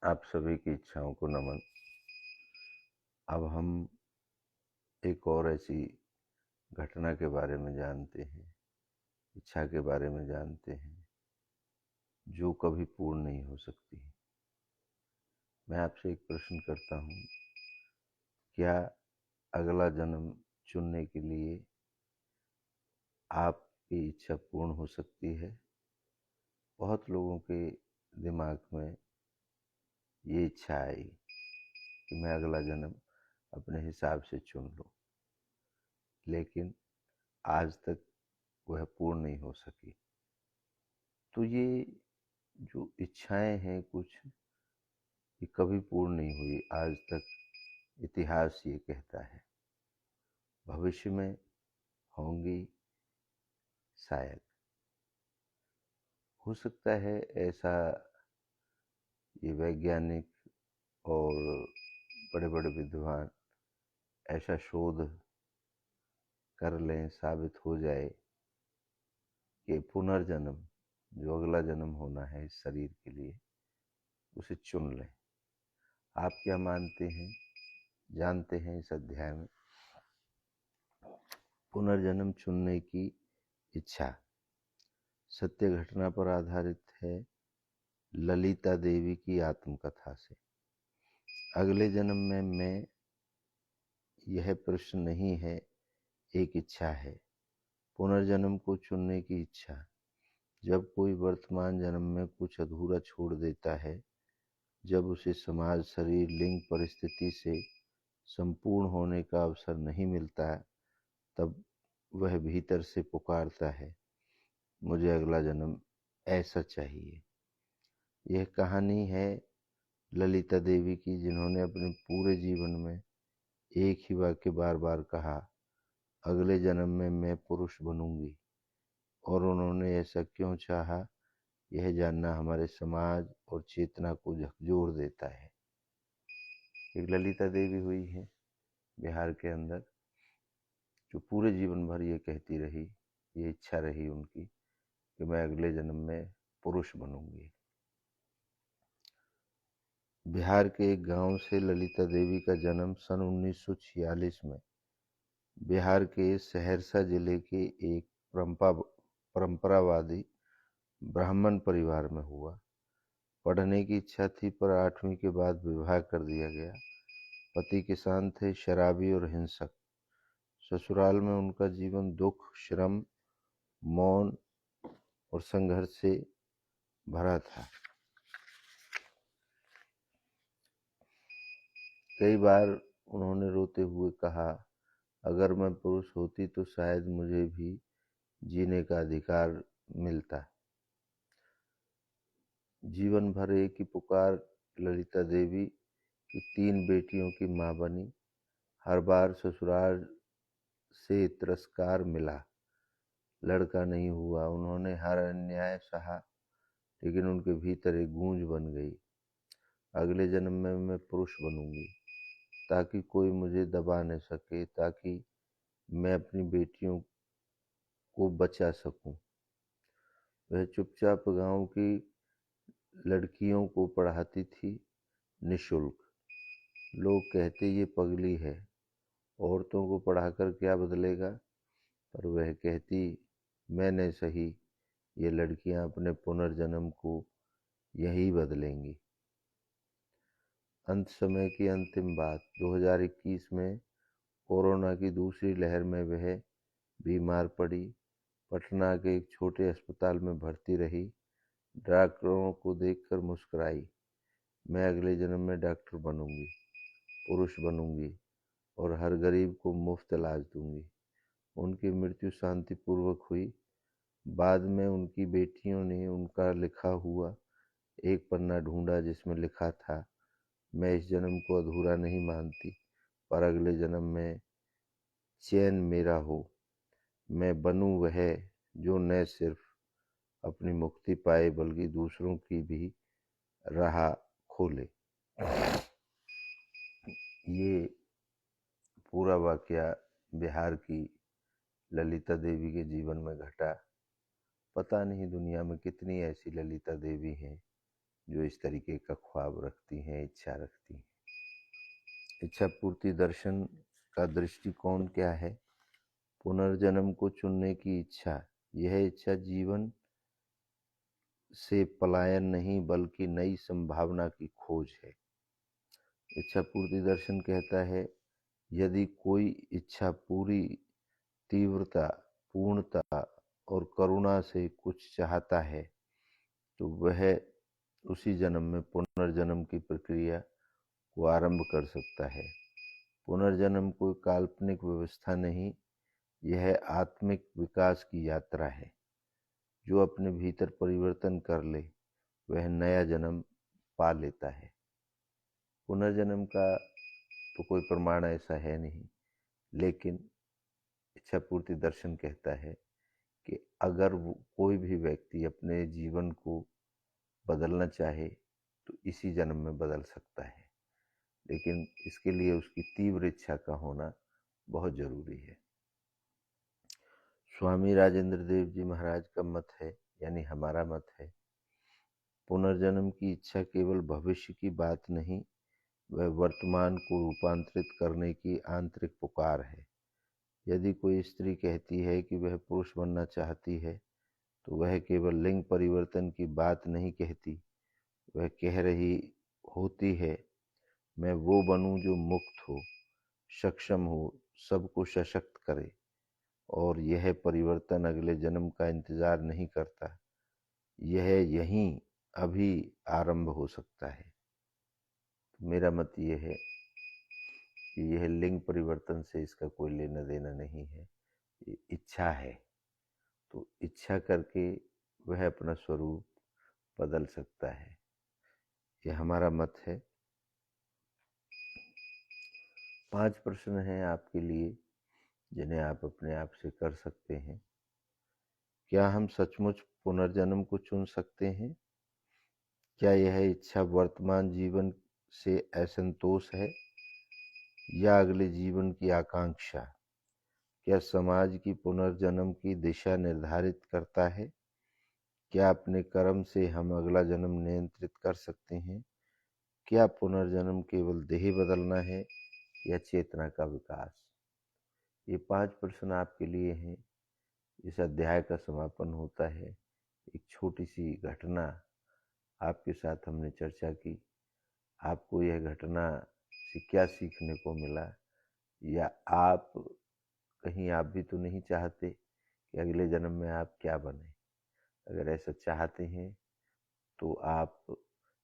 आप सभी की इच्छाओं को नमन। अब हम एक और ऐसी घटना के बारे में जानते हैं, इच्छा के बारे में जानते हैं जो कभी पूर्ण नहीं हो सकती। मैं आपसे एक प्रश्न करता हूँ, क्या अगला जन्म चुनने के लिए आपकी इच्छा पूर्ण हो सकती है? बहुत लोगों के दिमाग में ये इच्छा आई कि मैं अगला जन्म अपने हिसाब से चुन लूँ, लेकिन आज तक वह पूर्ण नहीं हो सकी। तो ये जो इच्छाएं हैं कुछ, ये कभी पूर्ण नहीं हुई आज तक। इतिहास ये कहता है, भविष्य में होंगी शायद। हो सकता है ऐसा, ये वैज्ञानिक और बड़े बड़े विद्वान ऐसा शोध कर लें, साबित हो जाए कि पुनर्जन्म, जो अगला जन्म होना है इस शरीर के लिए, उसे चुन लें। आप क्या मानते हैं, जानते हैं इस अध्याय में? पुनर्जन्म चुनने की इच्छा सत्य घटना पर आधारित है, ललिता देवी की आत्मकथा से। अगले जन्म में मैं, यह प्रश्न नहीं है, एक इच्छा है। पुनर्जन्म को चुनने की इच्छा। जब कोई वर्तमान जन्म में कुछ अधूरा छोड़ देता है, जब उसे समाज, शरीर, लिंग, परिस्थिति से संपूर्ण होने का अवसर नहीं मिलता, तब वह भीतर से पुकारता है, मुझे अगला जन्म ऐसा चाहिए। यह कहानी है ललिता देवी की, जिन्होंने अपने पूरे जीवन में एक ही वाक्य बार बार कहा, अगले जन्म में मैं पुरुष बनूंगी। और उन्होंने ऐसा क्यों चाहा, यह जानना हमारे समाज और चेतना को झकझोर देता है। एक ललिता देवी हुई है बिहार के अंदर, जो पूरे जीवन भर ये कहती रही, ये इच्छा रही उनकी कि मैं अगले जन्म में पुरुष बनूंगी। बिहार के एक गांव से ललिता देवी का जन्म सन 1946 में बिहार के सहरसा जिले के एक परंपरावादी ब्राह्मण परिवार में हुआ। पढ़ने की इच्छा थी, पर 8वीं के बाद विवाह कर दिया गया। पति किसान थे, शराबी और हिंसक। ससुराल में उनका जीवन दुख, श्रम, मौन और संघर्ष से भरा था। कई बार उन्होंने रोते हुए कहा, अगर मैं पुरुष होती तो शायद मुझे भी जीने का अधिकार मिलता। जीवन भर एक ही पुकार। ललिता देवी की 3 बेटियों की मां बनी। हर बार ससुराल से तिरस्कार मिला, लड़का नहीं हुआ। उन्होंने हर अन्याय सहा, लेकिन उनके भीतर एक गूंज बन गई, अगले जन्म में मैं पुरुष बनूंगी, ताकि कोई मुझे दबा न सके, ताकि मैं अपनी बेटियों को बचा सकूं। वह चुपचाप गांव की लड़कियों को पढ़ाती थी, निःशुल्क। लोग कहते ये पगली है, औरतों को पढ़ाकर क्या बदलेगा? पर वह कहती, मैंने सही, ये लड़कियां अपने पुनर्जन्म को यही बदलेंगी। अंत समय की अंतिम बात। 2021 में कोरोना की दूसरी लहर में वह बीमार पड़ी। पटना के एक छोटे अस्पताल में भर्ती रही। डॉक्टरों को देखकर मुस्कुराई, मैं अगले जन्म में डॉक्टर बनूंगी, पुरुष बनूंगी और हर गरीब को मुफ्त इलाज दूंगी। उनकी मृत्यु शांतिपूर्वक हुई। बाद में उनकी बेटियों ने उनका लिखा हुआ एक पन्ना ढूंढा, जिसमें लिखा था, मैं इस जन्म को अधूरा नहीं मानती, पर अगले जन्म में चैन मेरा हो। मैं बनूं वह जो न सिर्फ अपनी मुक्ति पाए, बल्कि दूसरों की भी राह खोले। ये पूरा वाकया बिहार की ललिता देवी के जीवन में घटा। पता नहीं दुनिया में कितनी ऐसी ललिता देवी हैं जो इस तरीके का ख्वाब रखती हैं, इच्छा रखती हैं। इच्छा पूर्ति दर्शन का दृष्टिकोण क्या है? पुनर्जन्म को चुनने की इच्छा। यह इच्छा जीवन से पलायन नहीं बल्कि नई संभावना की खोज है। इच्छा पूर्ति दर्शन कहता है, यदि कोई इच्छा पूरी तीव्रता, पूर्णता और करुणा से कुछ चाहता है तो वह उसी जन्म में पुनर्जन्म की प्रक्रिया को आरंभ कर सकता है। पुनर्जन्म कोई काल्पनिक व्यवस्था नहीं, यह आत्मिक विकास की यात्रा है। जो अपने भीतर परिवर्तन कर ले वह नया जन्म पा लेता है। पुनर्जन्म का तो कोई प्रमाण ऐसा है नहीं, लेकिन इच्छा पूर्ति दर्शन कहता है कि अगर कोई भी व्यक्ति अपने जीवन को बदलना चाहे तो इसी जन्म में बदल सकता है, लेकिन इसके लिए उसकी तीव्र इच्छा का होना बहुत जरूरी है। स्वामी राजेंद्र देव जी महाराज का मत है, यानी हमारा मत है, पुनर्जन्म की इच्छा केवल भविष्य की बात नहीं, वह वर्तमान को रूपांतरित करने की आंतरिक पुकार है। यदि कोई स्त्री कहती है कि वह पुरुष बनना चाहती है तो वह केवल लिंग परिवर्तन की बात नहीं कहती, वह कह रही होती है, मैं वो बनूं जो मुक्त हो, सक्षम हो, सबको सशक्त करे। और यह परिवर्तन अगले जन्म का इंतजार नहीं करता, यह यहीं अभी आरंभ हो सकता है। तो मेरा मत ये है कि यह लिंग परिवर्तन से इसका कोई लेना देना नहीं है, ये इच्छा है। तो इच्छा करके वह अपना स्वरूप बदल सकता है, यह हमारा मत है। 5 प्रश्न हैं आपके लिए जिन्हें आप अपने आप से कर सकते हैं। क्या हम सचमुच पुनर्जन्म को चुन सकते हैं? क्या यह इच्छा वर्तमान जीवन से असंतोष है या अगले जीवन की आकांक्षा? क्या समाज की पुनर्जन्म की दिशा निर्धारित करता है? क्या अपने कर्म से हम अगला जन्म नियंत्रित कर सकते हैं? क्या पुनर्जन्म केवल देह बदलना है या चेतना का विकास? ये 5 प्रश्न आपके लिए हैं। इस अध्याय का समापन होता है। एक छोटी सी घटना आपके साथ हमने चर्चा की। आपको यह घटना से क्या सीखने को मिला, या आप कहीं आप भी तो नहीं चाहते कि अगले जन्म में आप क्या बने? अगर ऐसा चाहते हैं तो आप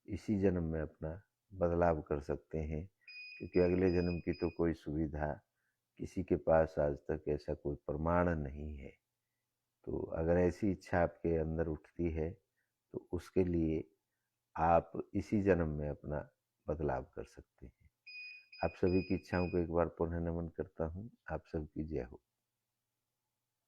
इसी जन्म में अपना बदलाव कर सकते हैं, क्योंकि अगले जन्म की तो कोई सुविधा किसी के पास आज तक ऐसा कोई प्रमाण नहीं है। तो अगर ऐसी इच्छा आपके अंदर उठती है तो उसके लिए आप इसी जन्म में अपना बदलाव कर सकते हैं। आप सभी की इच्छाओं को एक बार पुनः नमन करता हूँ। आप सबकी जय हो।